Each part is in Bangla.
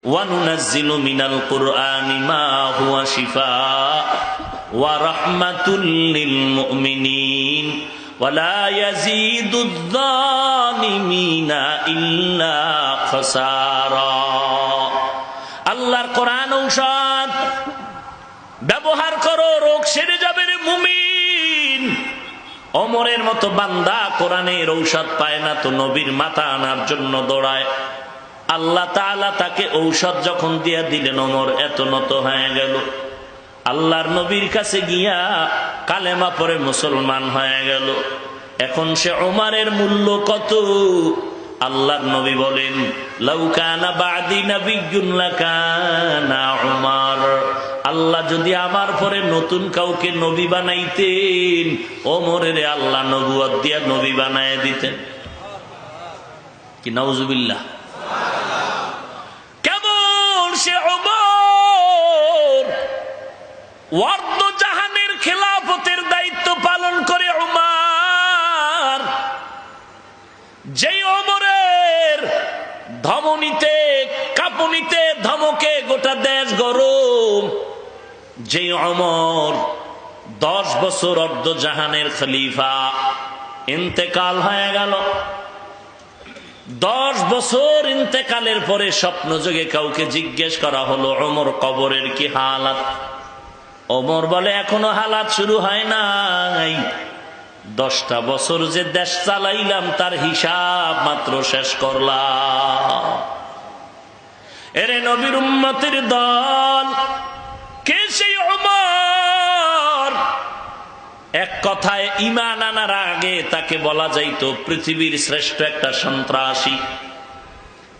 ওয়া নুনাজ্জিলু মিনাল কুরআনি মা হুয়া শিফাআ ওয়া রাহমাতুল লিল মুমিনিন ওয়া লা ইয়াজিদুয যালিমিনা ইল্লা খাসারা। আল্লাহর কোরআন ঔষধ, ব্যবহার করো, রোগ সেরে যাবে রে মুমিন। ওমরের মতো বান্দা কোরআনের ঔষধ পায় না তো নবীর মাথা আনার জন্য দৌড়ায়। আল্লাহ তাআলা তাকে ঔষধ যখন দিয়া দিলেন, ওমর এত নত হয়ে গেল। আল্লাহর নবীর কাছে গিয়া কালেমা পড়ে মুসলমান হয়ে গেল। এখন সে ওমরের মূল্য কত? আল্লাহর নবী বলেন, লাউ কানা বাদি নাবিয়্যুন লাকানা উমর। আল্লাহ যদি আমার পরে নতুন কাউকে নবী বানাইতেন, ওমরের আল্লাহ নবুয়ত দিয়া নবী বানায় দিতেন। কি নাউজুবিল্লাহ। কেমন সে ওমর ওয়ার্দ জাহানের খেলাফতের দায়িত্ব পালন করে ওমর, যেই ওমরের ধমনীতে কাঁপুনিতে ধমকে গোটা দেশ গরম, যেই ওমর 10 বছর অর্ধ জাহানের খলিফা, ইন্তেকাল হয়ে গেল। 10 বছর ইন্তেকালের পরে স্বপ্ন যোগে কাউকে জিজ্ঞেস করা হলো, ওমর কবরের কি হালাত? ওমর বলে, এখনো হালাত শুরু হয় নাই। 10টা বছর যে দেশ চালাইলাম তার হিসাব মাত্র শেষ করলাম। এরে নবীর উম্মতের দল, কে সেই ওমর? এক কথায় ঈমান আনার আগে তাকে বলা যাইতো পৃথিবীর শ্রেষ্ঠ একটা সন্ত্রাসী।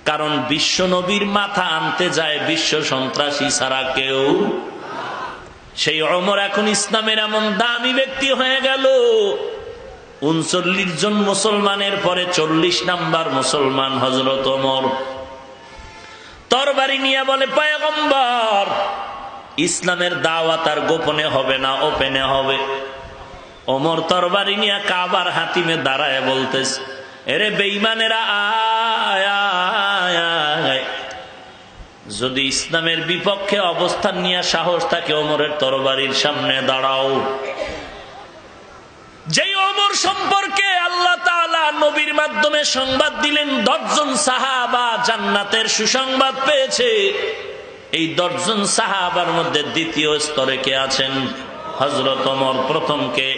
কারণ বিশ্ব নবীর মাথা আনতে যায় বিশ্ব সন্ত্রাসী ছাড়া কেউ। সেই ওমর এখন ইসলামের এমন দামি ব্যক্তি হয়ে গেল। 39 জন মুসলমানের পরে 40 নাম্বার মুসলমান হযরত ওমর। তরবারি নিয়ে বলে, পয়গম্বর, ইসলামের দাওয়াত আর গোপনে হবে না, ওপেনে হবে। ওমর তরবারি নিয়ে কাবার হাতিমে দাঁড়ায় বলতেছে, এরে বেঈমানেরা, আয় আয় আয়। যদি ইসলামের বিপক্ষে অবস্থান নিয়ে সাহস থাকে, ওমরের তরবারির সামনে দাঁড়াও। যেই ওমর সম্পর্কে আল্লাহ তাআলা নবীর মাধ্যমে সংবাদ দিলেন 10 জন সাহাবা জান্নাতের সুসংবাদ পেয়েছে, এই 10 জন সাহাবার মধ্যে দ্বিতীয় স্তরে কে আছেন? হযরত ওমর। প্রথম কে?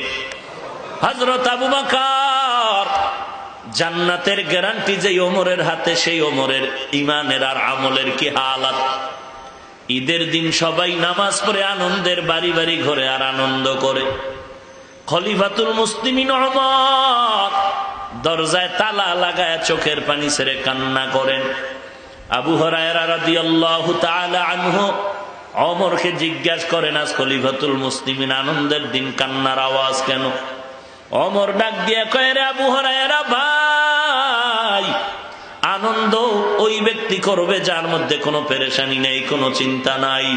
হযরত আবু বকর। জান্নাতের গ্যারান্টি যেই ওমরের হাতে, সেই ওমরের ঈমানের আর আমলের কি হালাত? ঈদের দিন সবাই নামাজ পড়ে আনন্দের বাড়ি বাড়ি ঘরে আর আনন্দ করে। খলিফাতুল মুসলিমিন ওমর দরজায় তালা লাগায় চোখের পানি ছেড়ে কান্না করেন। আবু হুরায়রা রাদিয়াল্লাহু তাআলা আনহু ওমরকে জিজ্ঞাসা করেন, আজ খলিফাতুল মুসলিমিন আনন্দের দিন কান্নার আওয়াজ কেন? ওমর ডাক দিয়ে কয়, রে আবু হুরায়রা ভাই, আনন্দ ওই ব্যক্তি করবে যার মধ্যে কোনো পেরেশানি নেই, কোনো চিন্তা নাই।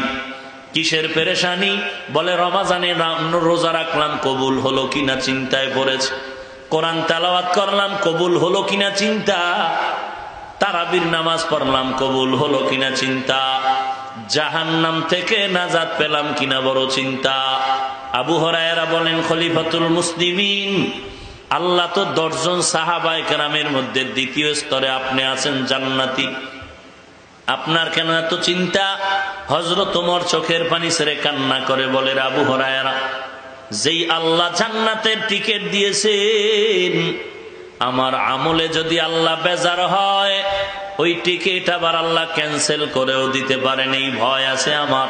কিসের পেরেশানি? বলে, রমজানে রোজা রাখলাম, কবুল হলো কিনা চিন্তায় পড়েছে। কোরআন তেলাওয়াত করলাম, কবুল হলো কিনা চিন্তা। তারাবির নামাজ পড়লাম, কবুল হলো কিনা চিন্তা। জাহান্নাম থেকে নাজাত পেলাম কিনা বড় চিন্তা। আবু হুরায়রা বলেন, খলিফাতুল মুসলিমিন, আল্লাহ তো 10 জন সাহাবায়ে কেরামের মধ্যে দ্বিতীয় স্তরে আপনি আছেন জান্নাতি, আপনার কেন এত চিন্তা? হযরত ওমর চোখের পানি ছেড়ে কান্না করে বলে, আবু হুরায়রা, যেই আল্লাহ জান্নাতের টিকিট দিয়েছেন, আমার আমলে যদি আল্লাহ বেজার হয়, ওই টিকিট আবার আল্লাহ ক্যান্সেল করেও দিতে পারেন, এই ভয় আছে আমার।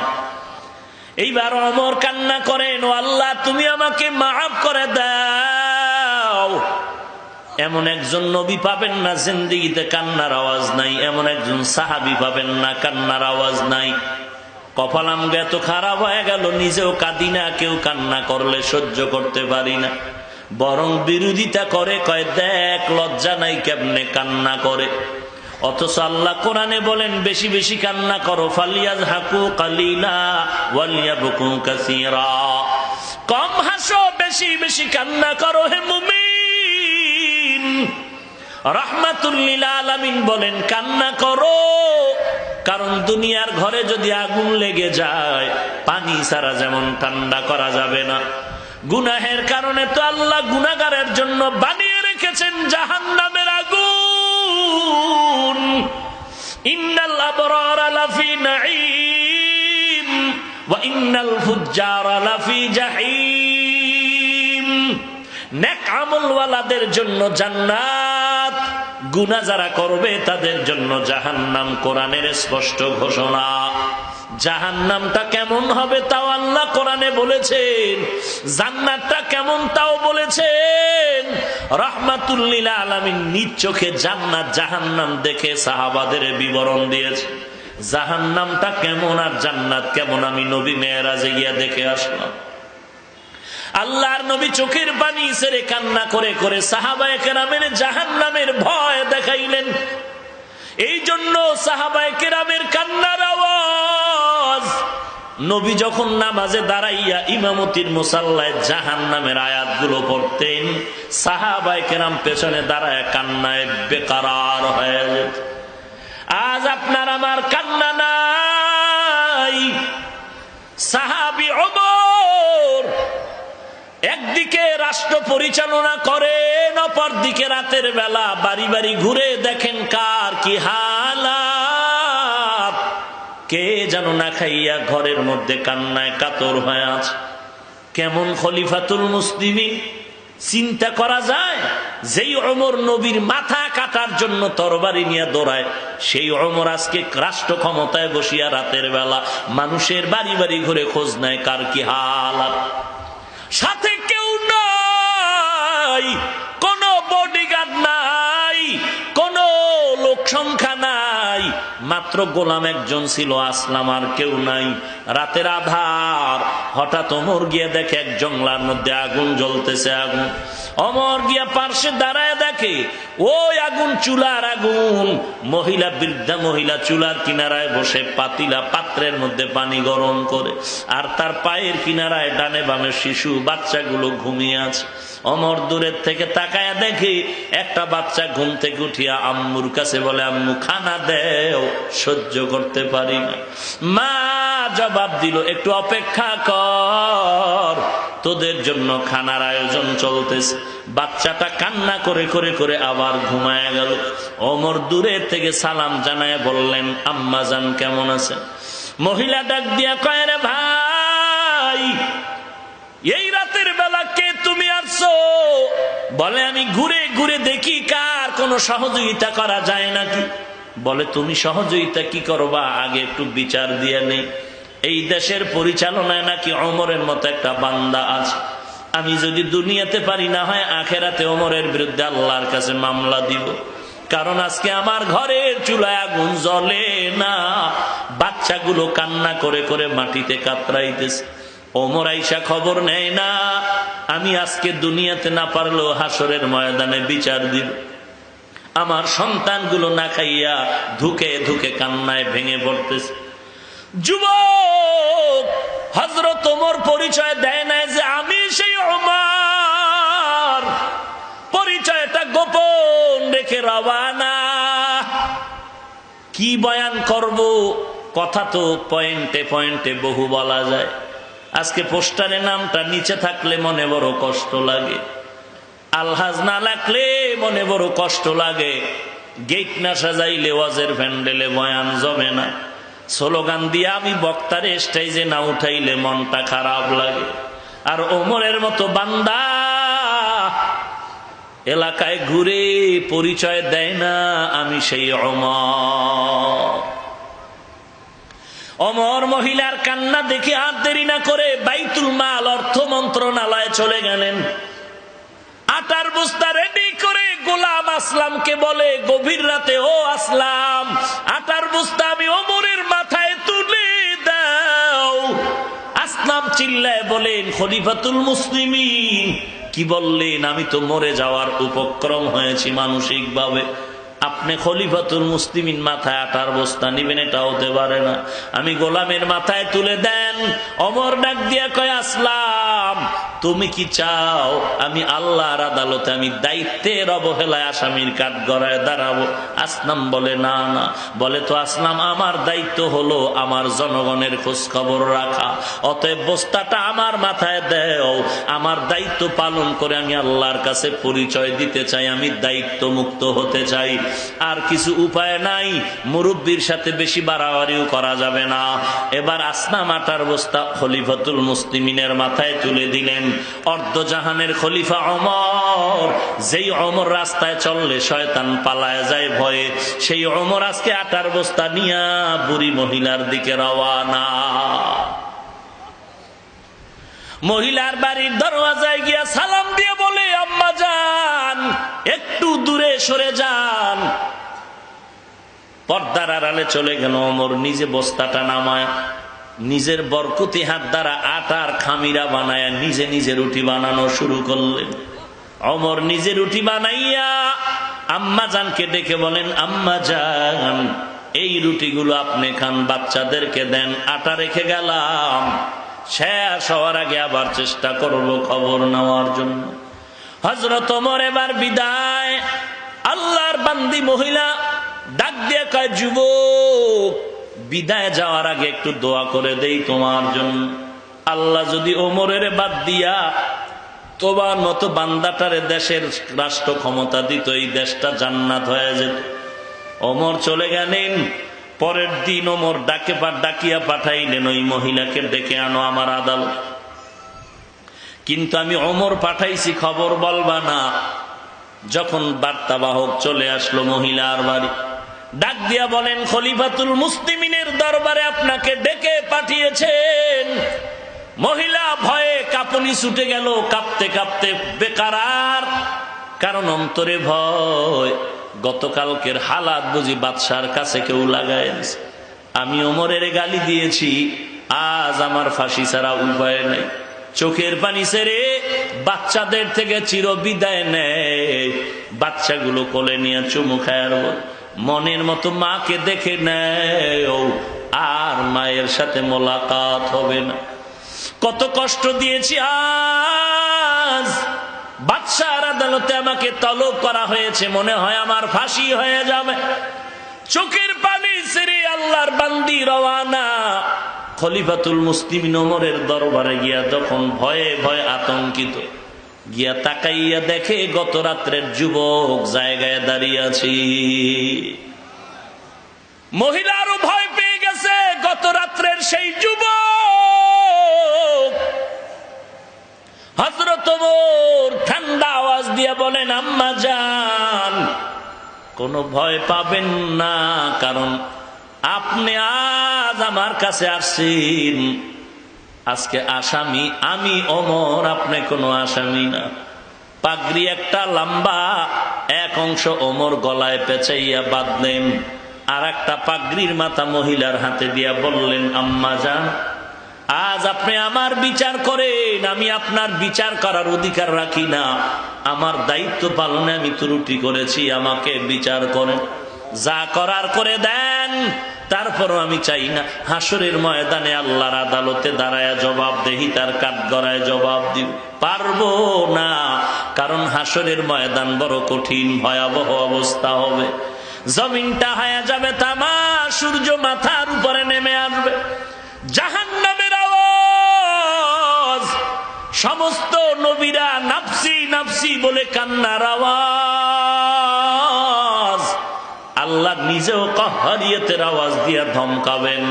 এইবার ওমর কান্না করেন, ও আল্লাহ, তুমি আমাকে মাফ করে দাও। এমন একজন নবী পাবেন না জিন্দেগিতে কান্নার আওয়াজ নাই, এমন একজন সাহাবী পাবেন না কান্নার আওয়াজ নাই। কপালাম এত খারাপ হয়ে গেল, নিজেও কাঁদি না, কেউ কান্না করলে সহ্য করতে পারি না, বরং বিরোধিতা করে, কয় দেখ লজ্জা নাই কেমনে কান্না করে। অথচ আল্লাহ কোরআনে বলেন, বেশি বেশি কান্না করো, ফালিয়াযহাকু কালিলা ওয়ালিয়াবকু কাসীরা। কম হাসো, বেশি বেশি কান্না করো হে মুমিন। রাহমাতুল লিল আলামিন বলেন, কান্না করো, কারণ দুনিয়ার ঘরে যদি আগুন লেগে যায়, পানি ছাড়া যেমন ঠান্ডা করা যাবে না, গুনাহের কারণে তো আল্লাহ গুনাহগারের জন্য বানিয়ে রেখেছেন জাহান্নামের আগুন। ইন্নাল আবরারা লাফি নাঈম ওয়া ইন্নাল ফুজ্জারা লাফি জাহিম। নেক আমলওয়ালাদের জন্য জান্নাত, গুনাহ যারা করবে তাদের জন্য জাহান্নাম। কোরআনের স্পষ্ট ঘোষণা। জাহান্নামটা কেমন হবে তাও আল্লাহ কোরআনে বলেছেন, জান্নাতটা কেমন তাও বলেছেন। রাহমাতুল লিল আলামিন নিজ চোখে জান্নাত জাহান্নাম দেখে সাহাবাদের বিবরণ দিয়েছে। জাহান্নামটা কেমন আর জান্নাত কেমন আমি নবী মেরাজে গিয়া দেখে আসলাম। আল্লাহর নবী চোখের পানি ছেড়ে কান্না করে করে সাহাবায়ে কেরামের জাহান্নামের ভয় দেখাইলেন। এই জন্য সাহাবায়ে কেরামের কান্নার আওয়াজ নবী যখন নামাজে দাঁড়াইয়া ইমামতির মুসাল্লায় জাহান্নামের আয়াতগুলো পড়তেন, সাহাবায়ে কেরাম পেছনে দাঁড়ায় কান্নায় বেকারার হয়ে যেত। আজ আপনার আমার কান্না নাই। সাহাবী ওমর একদিকে রাষ্ট্র পরিচালনা করেন, অপরদিকে রাতের বেলা বাড়ি বাড়ি ঘুরে দেখেন কার কি হালাত। কে যেন না খাইয়া ঘরের মধ্যে কান্নায় কাতর হয়ে আছে। কেমন খলিফাতুল মুসলিমিন চিন্তা করা যায়? যেই ওমর নবীর মাথা কাটার জন্য তরবারি নিয়ে দৌড়ায়, সেই ওমর আজকে রাষ্ট্র ক্ষমতায় বসিয়া রাতের বেলা মানুষের বাড়ি বাড়ি ঘুরে খোঁজ নেয় কার কি হালাত। সাথে কেউ নাই, কোন বডিগার্ড নাই, কোন লোক সংখ্যা নাই, মাত্র গোলাম একজন ছিল আসলাম, আর কেউ নাই। রাতের আধার, হঠাৎ ওমর গিয়ে দেখে এক জংলার মধ্যে আগুন জ্বলতেছে। আগুন ওমর গিয়া পার্শ্বে দাঁড়ায় দেখে ওই আগুন চুলার আগুন। মহিলা, বৃদ্ধা মহিলা চুলার কিনারায় বসে পাতিলা পাত্রের মধ্যে পানি গরম করে, আর তার পায়ের কিনারায় ডানে বামে শিশু বাচ্চাগুলো ঘুমিয়ে আছে। ওমর দূরের থেকে তাকায়া দেখে একটা বাচ্চা ঘুম থেকে উঠিয়া আম্মুর কাছে বলে, আম্মু খানা দেও, সহ্য করতে পারি না। মা জবাব দিল, একটু অপেক্ষা কর, তোদের জন্য খানার আয়োজন চলতেছে। বাচ্চাটা কান্না করে করে করে আবার ঘুমায় গেল। ওমর দূরের থেকে সালাম জানায় বললেন, আম্মা জান কেমন আছে? মহিলা ডাক দিয়া কয়, রে ভাই, এই রাতের বেলা কে তুমি আসছো? বলে, আমি ঘুরে ঘুরে দেখি কার কোনো সহযোগিতা করা যায় নাকি। বলে, তুমি সহযোগিতা কি করবা? আগে একটু বিচার দিয়ে নেই। এই দেশের পরিচালনায় নাকি ওমরের মতো একটা বান্দা আছে। আমি যদি দুনিয়াতে পারি, না হয় আখেরাতে ওমরের বিরুদ্ধে আল্লাহর কাছে মামলা দিব। কারণ আজকে আমার ঘরের চুলায় আগুন জ্বলে না, বাচ্চাগুলো কান্না করে করে মাটিতে কাতরাইতেছে। ওমর আইসা খবর নেয় না। আমি আজকে দুনিয়াতে না পারলেও হাসরের ময়দানে বিচার দিব। আমার সন্তানগুলো না খাইয়া ধুকে ধুকে কান্নায় ভেঙে পড়তেছে। যুবক হযরত ওমর পরিচয় দেয় না যে আমি সেই ওমর, পরিচয়টা গোপন রেখে রওয়ানা। কি বয়ান করব? কথা তো পয়েন্টে পয়েন্টে বহু বলা যায়। আজকে পোস্টারে নামটা নিচে থাকলে মনে বড় কষ্ট লাগে, আলহাজ না লাগলে মনে বড় কষ্ট লাগে, গেট না সাজাইলে ওয়াজের প্যান্ডেলে বয়ান জমে না, স্লোগান দিয়ে আমি বক্তারে স্টেজে না উঠাইলে মনটা খারাপ লাগে। আর ওমরের মতো বান্দা এলাকায় ঘুরে পরিচয় দেয় না আমি সেই ওমর। ওমর মহিলার কান্না দেখে আর দেরি না করে বাইতুল মাল অর্থ মন্ত্রণালয়ে চলে গেলেন। আটার বস্তা রেডি করে গোলাম আসলামকে বলে, গভীর রাতে, ও আসলাম, আটার বস্তা আমি ওমরের মাথায় তুলে দাও। আসলাম চিল্লায় বলেন, খলিফাতুল মুসলিমিন কি বললেন? আমি তো মরে যাওয়ার উপক্রম হয়েছি মানসিক ভাবে, আপনি খলিফাতুল মুসলিমিন মাথায় আটার বস্তা নিবেন? এটা হতে পারে না। আমি গোলামের মাথায় তুলে দেন। ওমর ডাক দিয়া কয়, আসলাম, তুমি কি চাও আমি আল্লাহর আদালতে আমি দায়িত্বের অবহেলায় আসামির কাঠগড়ায় দাঁড়াবো? আসলাম বলে না না। বলে তো আসলাম আমার দায়িত্ব হলো আমার জনগণের খোঁজ খবর রাখা, অতএব বস্তাটা আমার মাথায় দেও। আমার দায়িত্ব পালন করে আমি আল্লাহর কাছে পরিচয় দিতে চাই, আমি দায়িত্ব মুক্ত হতে চাই। আর কিছু উপায় নাই, মুরব্বীর সাথে বেশি বাড়াবাড়িও করা যাবে না। এবার আসলাম আটার বস্তা খলিফাতুল মুসলিমিনের মাথায় তুলে দিলেন। অর্ধজাহানের খলিফা ওমর, যেই ওমর রাস্তায় চললে শয়তান পালায় যায় ভয়ে, সেই ওমর আজকে আটার বস্তা নিয়া বুড়ি মহিলার দিকে রওয়ানা। মহিলার বাড়ির দরওয়াজায় গিয়া সালাম দিয়ে বলে, আম্মা যান একটু দূরে সরে যান। পর্দার আড়ালে চলে গেল ওমর। নিজে বস্তাটা নামায় নিজের বরকতি হাত দ্বারা আটার খামিরা বানায় নিজে নিজে রুটি বানানো শুরু করলেন। ওমর নিজে রুটি বানাইয়া আম্মা জানকে ডেকে বলেন, আম্মা জান এই রুটিগুলো আপনি খান, বাচ্চাদেরকে দেন, আটা রেখে গেলাম, শেষ হওয়ার আগে আবার চেষ্টা করব খবর নেওয়ার জন্য। হযরত ওমর এবার বিদায়। আল্লাহর বান্দি মহিলা ডাক দিয়ে কয়, যুবক বিদায় যাওয়ার আগে একটু দোয়া করে দেই তোমার জন্য। আল্লাহ যদি ওমরের বাদ দিয়া তোমার মতো বান্দাটারে দেশের রাষ্ট্র ক্ষমতা দিত, এই দেশটা জান্নাত হয়ে যেত। ওমর চলে গেলেন। পরের দিন ওমর ডাকিয়া পাঠাইলেন, ওই মহিলাকে ডেকে আনো আমার আদালত। কিন্তু আমি ওমর পাঠাইছি, খবর বলবা না। যখন বার্তাবাহক চলে আসলো মহিলার বাড়ি, ডাক দিয়া বলেন, খলিফাতুল মুসলিমিনের দরবারে আপনাকে ডেকে পাঠিয়েছেন। মহিলা ভয়ে কাঁপুনি ছুটে গেল, কাঁপতে কাঁপতে বেকারার, কারণ অন্তরে ভয়। গতকালকের হালাত বুঝি বাদশার কাছে কেউ লাগায় দিছে। আমি ওমরের গালি দিয়েছি, আজ আমার ফাঁসি ছাড়া উপায় নাই। চোখের পানি ছেড়ে বাচ্চাদের থেকে চির বিদায় নেয়, বাচ্চাগুলো কোলে নিয়ে চুমু খায় আর মনের মতো মাকে দেখে নেয়, আর মায়ের সাথে মোলাকাত হবে না। কত কষ্ট দিয়েছি, আজ বাদশার আদালতে আমাকে তলব করা হয়েছে, মনে হয় আমার ফাঁসি হয়ে যাবে। চোখের পানি ছেড়ে আল্লাহর বান্দি রওয়ানা। খলিফাতুল মুসলিমিন ওমরের দরবারে গিয়া যখন ভয়ে ভয়ে আতঙ্কিত, গিয়া তাকাইয়া দেখে গত রাত্রের যুবক জায়গায় দাঁড়িয়ে আছি। মহিলারও ভয় পেয়ে গেছে, গত রাত্রের সেই যুবক। হযরত ওমর ঠান্ডা আওয়াজ দিয়ে বলেন, আম্মা জান কোনো ভয় পাবেন না, কারণ আপনি আজ আমার কাছে আসছেন, আজকে আসামি আমি ওমর, আপনি কোনো আসামি না। পাগড়ি একটা লম্বা, এক অংশ ওমর গলায় পেঁচাইয়া বাঁধলেন, আর একটা পাগড়ির মাথা মহিলার হাতে দিয়া বললেন, আম্মা জান আজ আপনি আমার বিচার করেন, আমি আপনার বিচার করার অধিকার রাখি না। আমার দায়িত্ব পালনে আমি ত্রুটি করেছি, আমাকে বিচার করেন, যা করার করে দেন। তারপরও আমি চাই না হাসরের ময়দানে আল্লাহর আদালতে দাঁড়ায় জবাবদেহি তার কাঠগড়ায় জবাব দিব, পারবো না। কারণ হাসরের ময়দান বড় কঠিন, ভয়াবহ অবস্থা হবে। জমিনটা হয়ে যাবে তামা, সূর্য মাথার উপরে নেমে আসবে, জাহান্নামের আওয়াজ, সমস্ত নবীরা নাফসি নাফসি বলে কান্নার আওয়াজ। আল্লাহ নিজেও কাহ্হারিয়তের আওয়াজ দিয়া ধমকাবেন।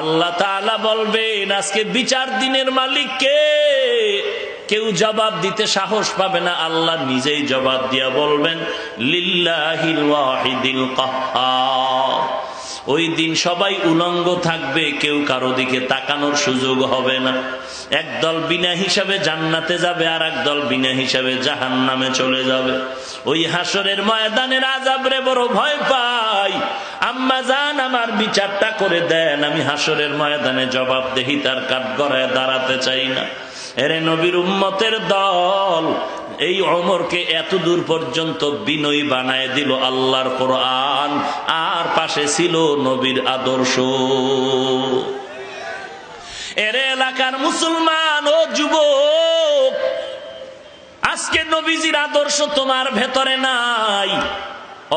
আল্লাহ তাআলা বলবেন, আজকে বিচার দিনের মালিক কে? কেউ জবাব দিতে সাহস পাবে না, আল্লাহ নিজেই জবাব দিয়া বলবেন, লিল্লাহিল ওয়াহিদিল কাহ্হার। ওই দিন সবাই উলঙ্গ থাকবে, কেউ কারো দিকে তাকানোর সুযোগ হবে না। একদল বিনা হিসাবে জান্নাতে যাবে, আর একদল বিনা হিসাবে জাহান্নামে চলে যাবে। ওই হাসরের ময়দানের আযাবরে বড় ভয় পাই। আম্মা জান আমার বিচারটা করে দেন, আমি হাসরের ময়দানে জবাবদেহিতার কাঠগড়ায় দাঁড়াতে চাই না। এরে নবীর উম্মতের দল, এই ওমরকে এত দূর পর্যন্ত বিনয়ী বানায় দিল আল্লাহর কোরআন, আর পাশে ছিল নবীর আদর্শ। এর এলাকার মুসলমান ও যুবক, আজকে নবীজির আদর্শ তোমার ভেতরে নাই,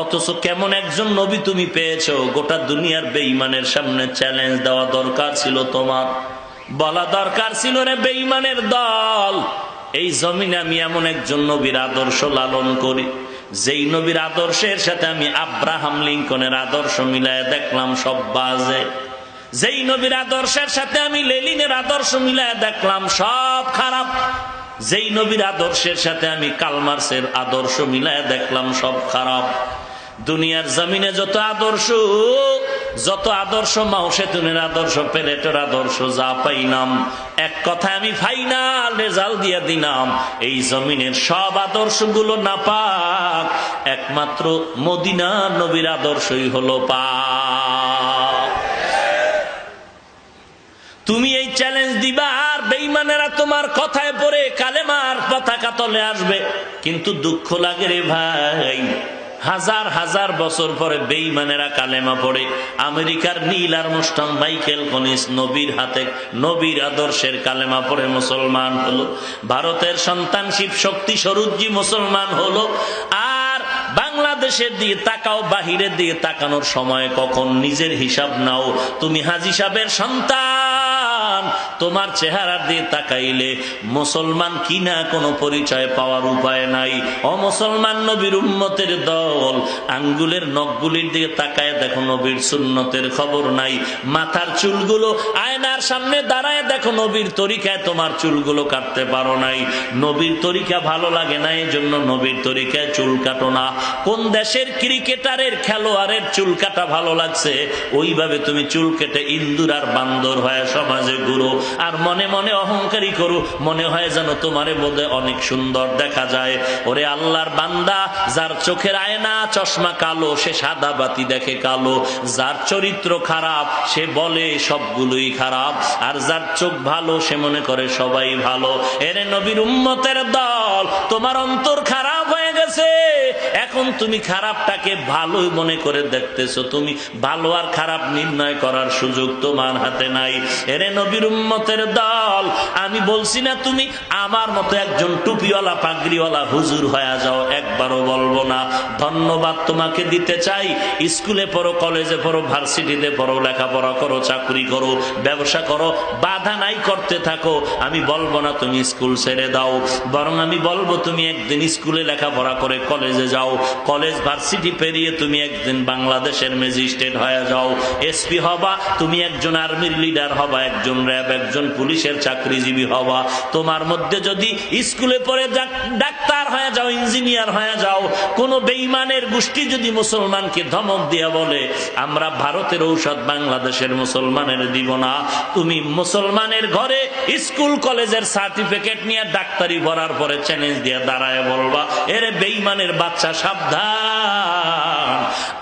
অথচ কেমন একজন নবী তুমি পেয়েছো। গোটা দুনিয়ার বেঈমানের সামনে চ্যালেঞ্জ দেওয়া দরকার ছিল, তোমার বলা দরকার ছিল, রে বেঈমানের দল, এই জমিনে আমি এমন একজন নবীর আদর্শ লালন করি, যেই নবীর আদর্শের সাথে আমি আব্রাহাম লিঙ্কনের আদর্শ মিলায় দেখলাম সব বাজে, যেই নবীর আদর্শের সাথে আমি লেনিনের আদর্শ মিলায় দেখলাম সব খারাপ, যেই নবীর আদর্শের সাথে আমি কালমার্সের আদর্শ মিলায় দেখলাম সব খারাপ। দুনিয়ার জমিনে যত আদর্শ মাও সেতুনের আদর্শ, প্লেটের আদর্শ যা পাইলাম, এক কথা আমি ফাইনাল রেজাল্ট দিয়ে দিলাম, এই জমিনের সব আদর্শগুলো নাপাক, একমাত্র মদিনা নবীর আদর্শই হলো পাক। তুমি এই চ্যালেঞ্জ দিবা আর বেঈমানেরা তোমার কথায় পড়ে কালেমার পতাকা তলে আসবে, কিন্তু দুঃখ লাগে রে ভাই, হাজার হাজার বছর পরে বেঈমানেরা কালেমা পড়ে। আমেরিকার নীল আর্মস্ট্রং, মাইকেল কনিস নবীর হাতে নবীর আদর্শের কালেমা পড়ে মুসলমান হলো। ভারতের সন্তান শিব শক্তি স্বরূপজি মুসলমান হলো। আর বাংলাদেশের দিকে তাকাও, বাহিরের দিকে তাকানোর সময় কখন নিজের হিসাব নাও। তুমি হাজী সাহেবের সন্তান, তোমার চেহারা দিয়ে তাকাইলে মুসলমান কিনা কোনো পরিচয় পাওয়ার উপায় নাই। অমুসলমান নবীর উম্মতের দল, আঙ্গুলের নখগুলির দিকে তাকায় দেখো নবীর সুন্নতের খবর নাই। মাথার চুলগুলো আয়নার সামনে দাঁড়ায় দেখো নবীর তরিকায় তোমার চুলগুলো কাটতে পারো নাই। নবীর তরিকা ভালো লাগে না, এই জন্য নবীর তরিকায় চুল কাটো না। কোন দেশের ক্রিকেটারের খেলোয়াড়ের চুল কাটা ভালো লাগছে, ওইভাবে তুমি চুল কেটে ইন্দুর আর বান্দর হয়ে সমাজে ঘুরো, আর মনে মনে অহংকারী করো, মনে হয় যেন তোমারে বোধে অনেক সুন্দর দেখা যায়। ওরে আল্লাহর বান্দা, যার চোখের আয়না চশমা কালো, সে সাদা বাতি দেখে কালো। যার চরিত্র খারাপ, সে বলে সবগুলোই খারাপ, আর যার চোখ ভালো, সে মনে করে সবাই ভালো। এরে নবীর উম্মতের দল, তোমার অন্তর খারাপ হয়ে গেছে, এখন তুমি খারাপটাকে ভালোই মনে করে দেখতেছো। তুমি ভালো আর খারাপ নির্ণয় করার সুযোগ তোমার হাতে নাই। এরে নবীর উম্মতের দল, আমি বলছি না তুমি আমার মতো একজন টুপিওয়ালা পাগড়িওয়ালা হুজুর হয়ে যাও, একবারও বলবো না। ধন্যবাদ তোমাকে দিতে চাই, স্কুলে পড়ো, কলেজে পড়ো, ভার্সিটিতে পড়ো, লেখাপড়া করো, চাকরি করো, ব্যবসা করো, বাধা নাই, করতে থাকো। আমি বলবো না তুমি স্কুল ছেড়ে দাও, বরং আমি বলবো তুমি একদিন স্কুলে লেখাপড়া করে কলেজে যাও, কলেজ ভার্সিটি পেরিয়ে তুমি একদিন বাংলাদেশের ম্যাজিস্ট্রেট হয়ে যাও, এসপি হবা, তুমি একজন আর্মির লিডার হবা, একজন র্যাব, একজন পুলিশের চাকরিজীবী হবা। তোমার মধ্যে যদি স্কুলে পড়ে ডাক্তার হয়ে যাও, ইঞ্জিনিয়ার হয়ে যাও, কোন বেঈমানের গোষ্ঠী যদি মুসলমানকে ধমক দিয়ে বলে আমরা ভারতের ঔষধ বাংলাদেশের মুসলমানের দিব না, তুমি মুসলমানের ঘরে স্কুল কলেজের সার্টিফিকেট নিয়ে ডাক্তারি পড়ার পরে চ্যালেঞ্জ দিয়ে দাঁড়ায় বলবা, এরে বেঈমানের বাচ্চা সাবধান,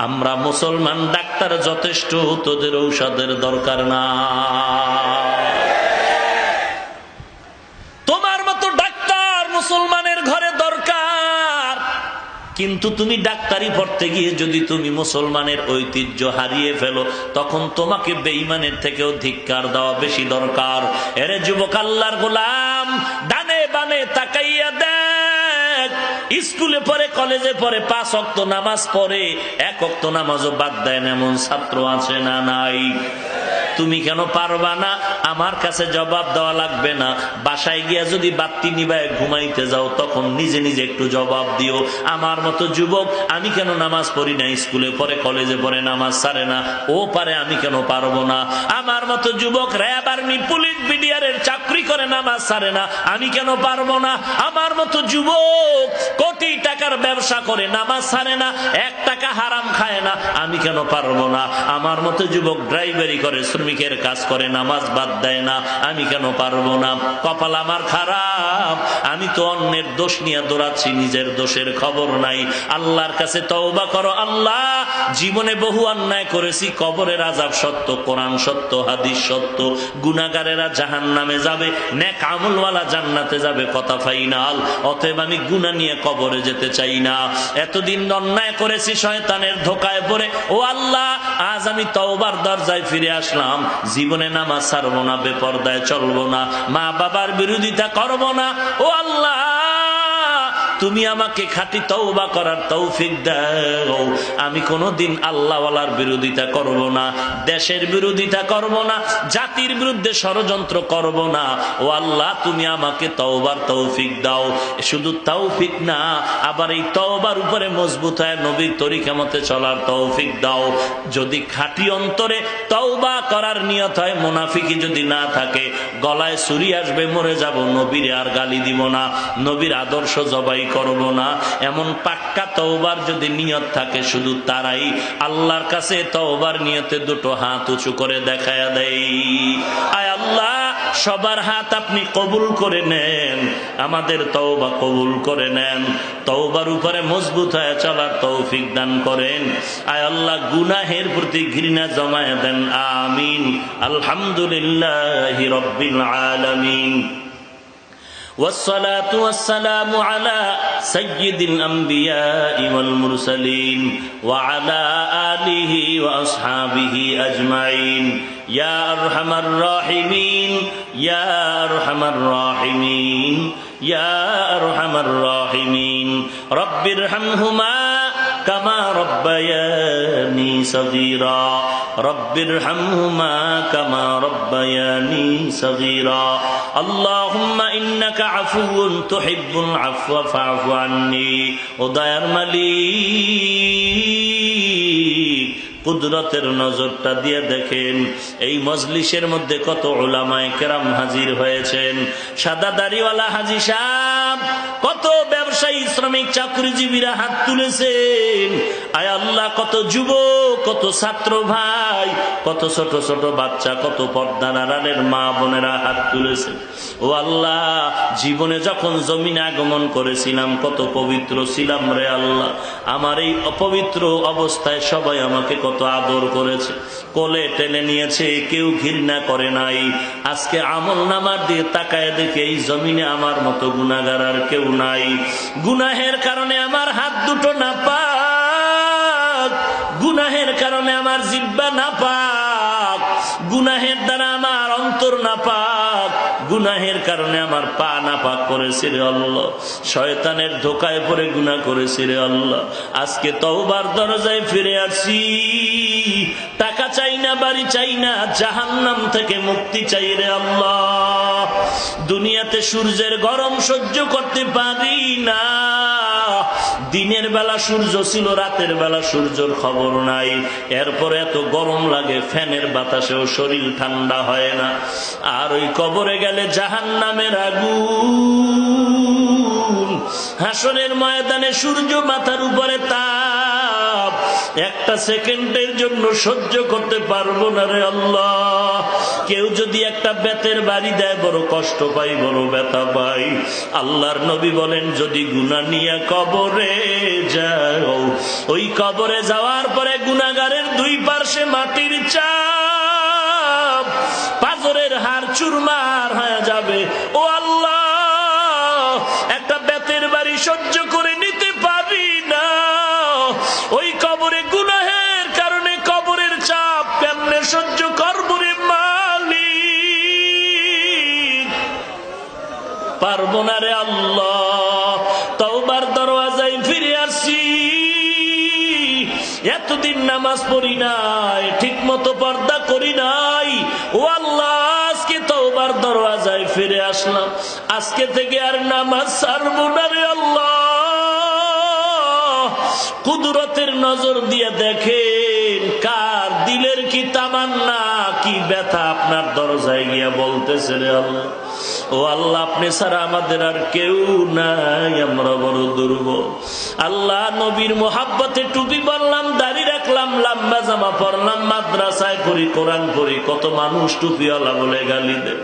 আমরা মুসলমান ডাক্তার যথেষ্ট, তোদের ঔষধের দরকার না। তোমার মতো ডাক্তার মুসলমানের ঘরে দরকার, কিন্তু তুমি ডাক্তারি পড়তে গিয়ে যদি তুমি মুসলমানের ঐতিহ্য হারিয়ে ফেলো, তখন তোমাকে বেঈমানের থেকেও ধিক্কার দেওয়া বেশি দরকার। এরে যুবক আল্লাহর গোলাম, ডানে বামে তাকাইয়া দেখ, স্কুলে পড়ে, কলেজে পড়ে, 5 ওয়াক্ত নামাজ পড়ে, 1 ওয়াক্ত নামাজও বাদ দেয় না এমন ছাত্র আছে না নাই? তুমি কেন পারবা না? আমার কাছে জবাব দেওয়া লাগবে না। বাসায় গিয়া যদি বাতি নিবায় ঘুমাইতে যাও, তখন নিজে নিজে একটু জবাব দিও, আমার মতো যুবক আমি কেন নামাজ পড়ি না, স্কুলে পড়ে কলেজে পড়ে নামাজ ছাড়ে না, ও পারে আমি কেন পারবো না? আমার মতো যুবক র্যাব, আর্মি, পুলিশ, বিডিআরের চাকরি করে নামাজ ছাড়ে না, আমি কেন পারবো না? আমার মতো যুবক কোটি টাকার ব্যবসা করে নামাজ ছাড়ে না, 1 টাকা হারাম খায় না, আমি কেন পারবো না? আমার মতো যুবক ড্রাইভারি করে, শ্রমিকের কাজ করে, নামাজ বাদ দেয় না, আমি কেন পারবো না? কপাল আমার খারাপ, আমি তো অন্যের দোষ নিয়ে দৌড়াচ্ছি, নিজের দোষের খবর নাই। আল্লাহর কাছে তওবা করো, আল্লাহ জীবনে বহু অন্যায় করেছি, কবরের আযাব সত্য, কোরআন সত্য, হাদিস সত্য, গুনাহগারেরা জাহান্নামে যাবে, নেক আমলওয়ালা জান্নাতে যাবে, কথা ফাইনাল। অতএব আমি গুনাহ নিয়ে কবরে যেতে চাই না। এতদিন অন্যায় করেছি শয়তানের ধোকায় পড়ে, ও আল্লাহ আজ আমি তওবার দরজায় ফিরে আসলাম, জীবনে নামাজ ছাড়বো না, বেপরদায় চলবো না, মা বাবার বিরোধিতা করবো না। ও আল্লাহ তুমি আমাকে খাঁটি তওবা করার তৌফিক দাও। আমি কোনোদিন আল্লাহওয়ালার বিরোধিতা করব না, দেশের বিরোধিতা করব না, জাতির বিরুদ্ধে ষড়যন্ত্র করব না। ও আল্লাহ, তুমি আমাকে তওবার তৌফিক দাও। শুধু তৌফিক না, আবার এই তওবার উপরে মজবুত হয়ে নবীর তরিকা মতে চলার তৌফিক দাও। যদি খাঁটি অন্তরে তওবা করার নিয়ত হয়, মুনাফিকি যদি না থাকে, গলায় ছুরি আসবে, মরে যাব, নবীর আর গালি দিব না, নবীর আদর্শ জবাই করব না, এমন পাক্কা তওবার যদি নিয়ত থাকে, শুধু তারাই আল্লাহর কাছে তওবার নিয়তে দুটো হাত উঁচু করে দেখায়া দেয়। আয় আল্লাহ, সবার হাত আপনি কবুল করে নেন, আমাদের তওবা কবুল করে নেন, তওবার উপরে মজবুত হয়ে চলার তৌফিক দান করেন। আয় আল্লাহ, গুনাহের প্রতি ঘৃণা জমায়ে দেন। আমিন। আলহামদুলিল্লাহি রাব্বিল আলামিন। والصلاة والسلام على سيد الأنبياء والمرسلين وعلى آله وأصحابه أجمعين يا أرحم الراحمين يا أرحم الراحمين يا أرحم الراحمين رب ارحمهما كما ربياني صغيرا رب ارحمهما كما ربياني صغيرا اللهم إنك عفو تحب العفو فاعف عني ودير মালিক, কুদরতের নজরটা দিয়ে দেখেন এই মজলিসের মধ্যে কত উলামায়ে কেরাম হাজির হয়েছেন। সাদা দাড়িওয়ালা হাজী সাহেব, কত ব্যবসায়ী, শ্রমিক, চাকরিজীবীরা হাত তুলেছেন। আয় আল্লাহ, কত যুবক, কত ছাত্র ভাই, কত ছোট ছোট বাচ্চা, কত পর্দার আড়ালের মা বোনেরা হাত তুলেছেন। ও আল্লাহ, জীবনে যখন জমিনে আগমন করেছিলাম কত পবিত্র ছিলাম রে আল্লাহ। আমার এই অপবিত্র অবস্থায় সবাই আমাকে কত আদর করেছে, কোলে টেনে নিয়েছে, কেউ ঘৃণা করে নাই। আজকে আমল নামার দিয়ে তাকায় দেখে এই জমিনে আমার মতো গুনাহগার আর কেউ নাই। গুনাহের কারণে আমার হাত দুটো নাপাক, গুনাহের কারণে আমার জিহ্বা নাপাক, গুনাহের দ্বারা আমার অন্তর নাপাক, গুনাহের কারণে আমার পা নাপাক করেছে রে আল্লাহ। শয়তানের ধোকায় পড়ে গুনাহ করেছে রে আল্লাহ। আজকে তওবার দরজায় ফিরে আসছি, টাকা চাই না, বাড়ি চাই না, জাহান্নাম থেকে মুক্তি চাই রে আল্লাহ। দুনিয়াতে সূর্যের গরম সহ্য করতে পারি না, দিনের বেলা সূর্য ছিল, রাতের বেলা সূর্যের খবর নাই, এরপরে এত গরম লাগে, ফ্যানের বাতাসেও শরীর ঠান্ডা হয় না। আর ওই কবরে গেলে জাহান্নামের আগুন, হাসরের ময়দানে সূর্য মাথার উপরে তাপ, একটা সেকেন্ডের জন্য সহ্য করতে পারবো না রে আল্লাহ। কেউ যদি একটা বেতের বাড়ি দেয়, বড় কষ্ট পাই, বড় ব্যথা পাই। আল্লাহর নবী বলেন, যদি গুনাহ নিয়ে কবরে যাও, ওই কবরে যাওয়ার পরে গুনাহগারের দুই পার্শ্বে মাটির চাপ, পাথরের হাড় চুরমার হয়ে যাবে। ও আল্লাহ, একটা বেতের বাড়ি সহ্য করে নিতে পারি না, ওই কবরে গুনাহের কারণে কবরের চাপ কেমনে সহ্য করব রে মালিক, পারবো না রে আল্লাহ। তওবার দরওয়াজায় ফিরে আসি, এতদিন নামাজ পড়ি নাই, ঠিক মতো পর্দা করি নাই। ও আল্লাহ, আজকে তওবার দরওয়াজায় ফিরে আসলাম, আজকে থেকে আর নামাজ ছাড়বো না রে আল্লাহ। কুদরতের নজর দিয়ে দেখেন কার দিলের কি তামান্না, কি ব্যথা আপনার দরজায় গিয়া বলতেছে রে আল্লাহ। ও আল্লাহ, আপনি ছাড়া আমাদের আর কেউ নাই, আমরা বড় দুর্বল। আল্লাহ, নবীর মোহাব্বতে টুপি পরলাম, দাড়ি রাখলাম, লম্বা জামা পরলাম, মাদ্রাসায় পড়ি, কোরআন পড়ি, কত মানুষ টুপিওয়ালা বলে গালি দেয়।